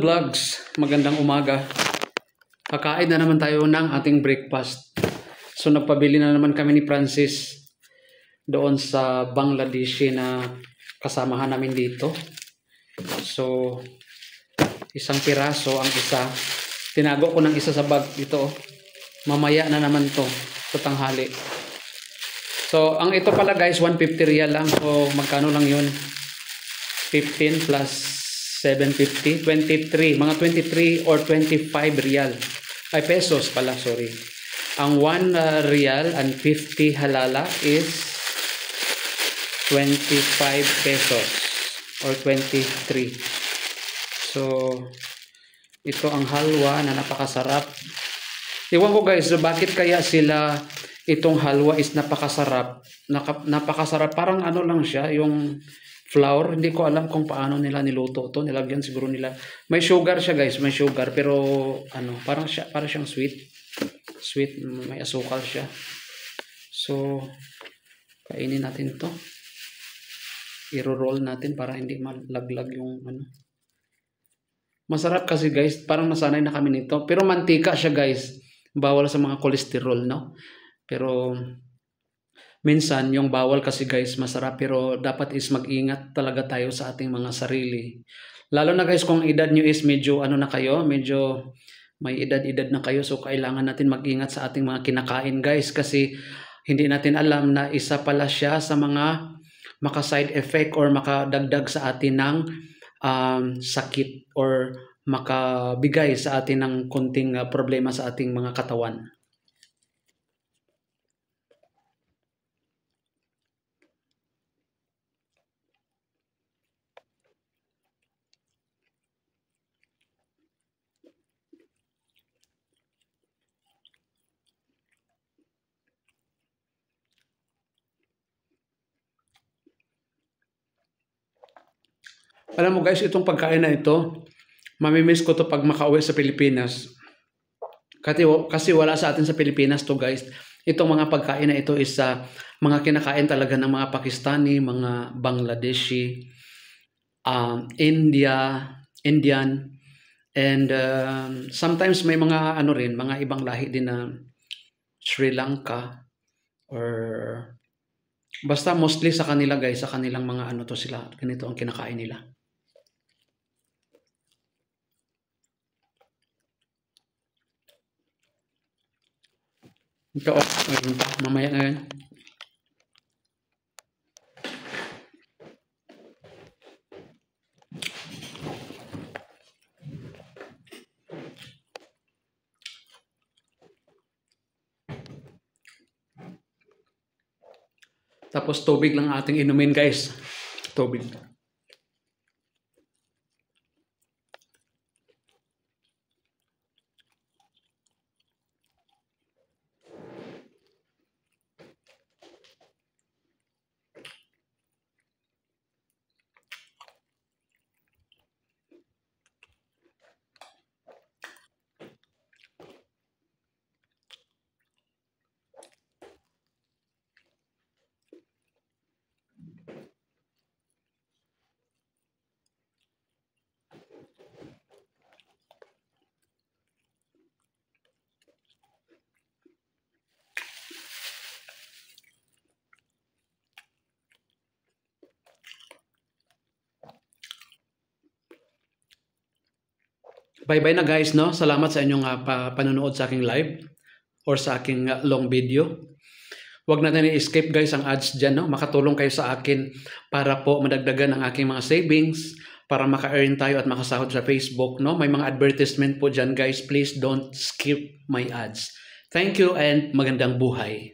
vlogs, magandang umaga. Kakain na naman tayo ng ating breakfast. So nagpabili na naman kami ni Francis doon sa Bangladeshi na kasamahan namin dito. So isang piraso ang isa. Tinago ko ng isa sa bag dito. Mamaya na naman to sa tanghali. So ang ito pala guys, 150 real lang. So magkano lang yun? 15 plus 750, 23, mga 23 or 25 real. Ay, pesos pala, sorry. Ang 1 real and 50 halala is 25 pesos or 23. So, ito ang halwa na napakasarap. Iwan ko guys, bakit kaya sila itong halwa is napakasarap. Napakasarap, parang ano lang siya, yung flour, hindi ko alam kung paano nila niluto to. Nilagyan siguro nila. May sugar siya guys, may sugar pero ano, parang siyang sweet. Sweet, may asukal siya. So kainin natin to. I-roll natin para hindi malaglag yung ano. Masarap kasi guys, parang nasanay na kami nito. Pero mantika siya guys. Bawal sa mga kolesterol, no? Pero minsan, yung bawal kasi guys, masarap pero dapat is mag-ingat talaga tayo sa ating mga sarili. Lalo na guys kung edad nyo is medyo ano na kayo, medyo may edad-edad na kayo. So kailangan natin mag-ingat sa ating mga kinakain guys kasi hindi natin alam na isa pala siya sa mga maka-side effect or makadagdag sa atin ng sakit or makabigay sa atin ng konting problema sa ating mga katawan. Alam mo guys, itong pagkain na ito, mamimiss ko to pag makauwi sa Pilipinas. Kasi wala sa atin sa Pilipinas to guys. Itong mga pagkain na ito is mga kinakain talaga ng mga Pakistani, mga Bangladeshi, Indian, and sometimes may mga ano rin, mga ibang lahi din na Sri Lanka or basta mostly sa kanila guys, sa kanilang mga ano to sila, ganito ang kinakain nila. Ito, mamaya na yan. Tapos tubig lang ating inumin guys. Tubig. Bye-bye na guys, no? Salamat sa inyong panonood sa aking live or sa aking long video. Huwag natin i-escape guys ang ads dyan, no? Makatulong kayo sa akin para po madagdagan ang aking mga savings, para maka-earn tayo at makasahod sa Facebook, no? May mga advertisement po dyan guys. Please don't skip my ads. Thank you and magandang buhay.